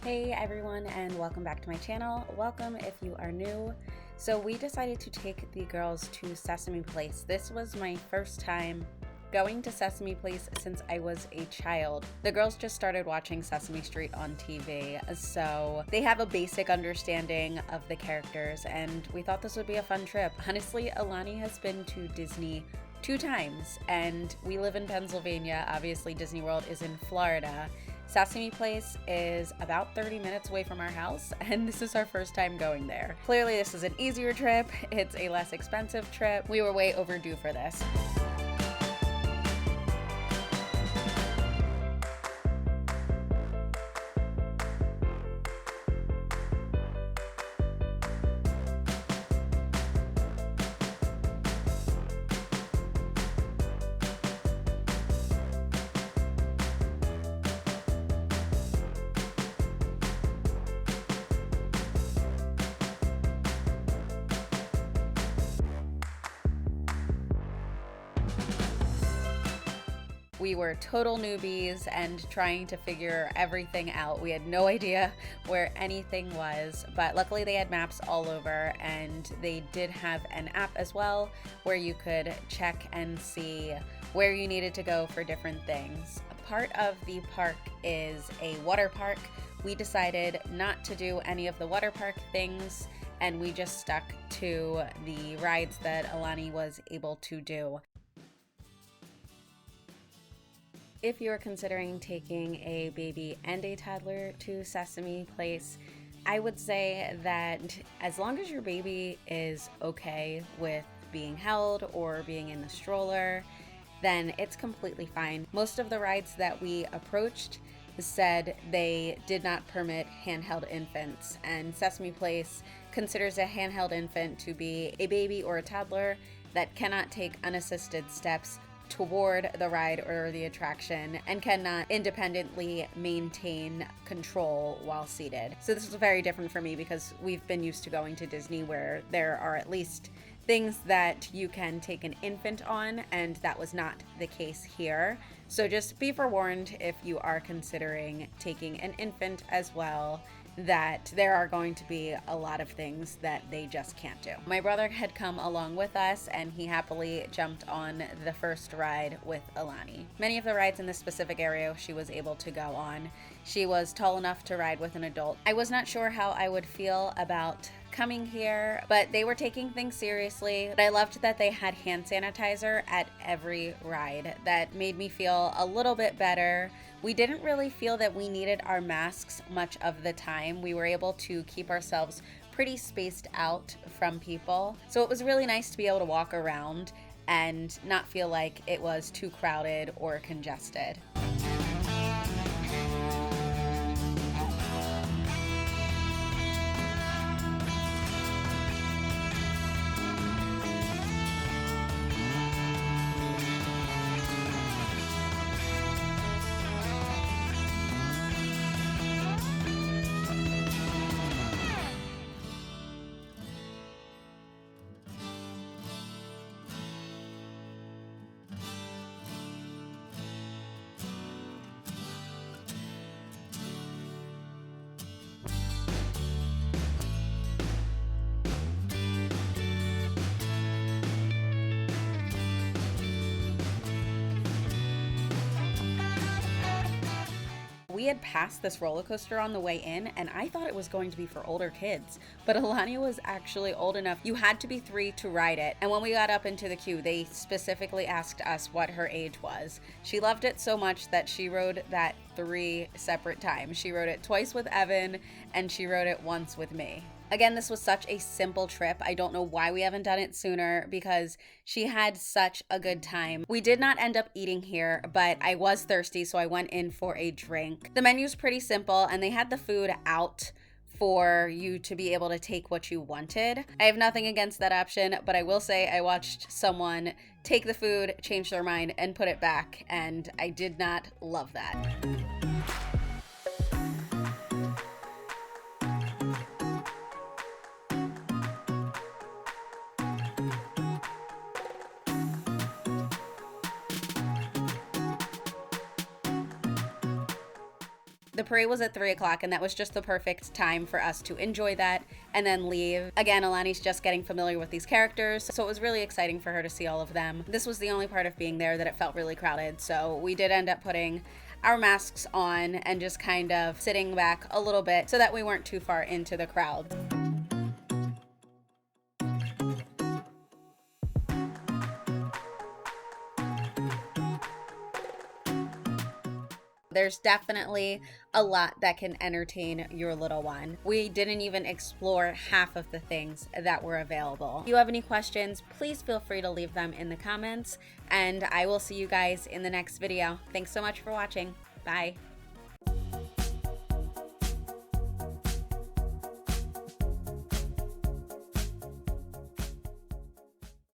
Hey everyone, and welcome back to my channel. Welcome if you are new. So we decided to take the girls to Sesame Place. This was my first time going to Sesame Place since I was a child. The girls just started watching Sesame Street on TV, so they have a basic understanding of the characters, and we thought this would be a fun trip. Honestly, Alani has been to Disney 2 times, and we live in Pennsylvania. Obviously, Disney World is in Florida. Sesame Place is about 30 minutes away from our house, and this is our first time going there. Clearly, this is an easier trip. It's a less expensive trip. We were way overdue for this. We were total newbies and trying to figure everything out. We had no idea where anything was, but luckily they had maps all over, and they did have an app as well where you could check and see where you needed to go for different things. A part of the park is a water park. We decided not to do any of the water park things, and we just stuck to the rides that Alani was able to do. If you're considering taking a baby and a toddler to Sesame Place, I would say that as long as your baby is okay with being held or being in the stroller, then it's completely fine. Most of the rides that we approached said they did not permit handheld infants, and Sesame Place considers a handheld infant to be a baby or a toddler that cannot take unassisted steps toward the ride or the attraction and cannot independently maintain control while seated. So this was very different for me because we've been used to going to Disney where there are at least things that you can take an infant on, and that was not the case here. So just be forewarned if you are considering taking an infant as well, that there are going to be a lot of things that they just can't do. My brother had come along with us, and he happily jumped on the first ride with Alani. Many of the rides in this specific area she was able to go on. She was tall enough to ride with an adult. I was not sure how I would feel about coming here, but they were taking things seriously. I loved that they had hand sanitizer at every ride. That made me feel a little bit better. We didn't really feel that we needed our masks much of the time. We were able to keep ourselves pretty spaced out from people. So it was really nice to be able to walk around and not feel like it was too crowded or congested. We had passed this roller coaster on the way in, and I thought it was going to be for older kids, but Alani was actually old enough. You had to be 3 to ride it, and when we got up into the queue, they specifically asked us what her age was. She loved it so much that she rode that 3 separate times. She rode it twice with Evan, and she rode it once with me. Again, this was such a simple trip. I don't know why we haven't done it sooner because she had such a good time. We did not end up eating here, but I was thirsty, so I went in for a drink. The menu's pretty simple, and they had the food out for you to be able to take what you wanted. I have nothing against that option, but I will say I watched someone take the food, change their mind, and put it back, and I did not love that. The parade was at 3 o'clock, and that was just the perfect time for us to enjoy that and then leave. Again, Alani's just getting familiar with these characters, so it was really exciting for her to see all of them. This was the only part of being there that it felt really crowded, so we did end up putting our masks on and just kind of sitting back a little bit so that we weren't too far into the crowd. There's definitely a lot that can entertain your little one. We didn't even explore half of the things that were available. If you have any questions, please feel free to leave them in the comments, and I will see you guys in the next video. Thanks so much for watching. Bye.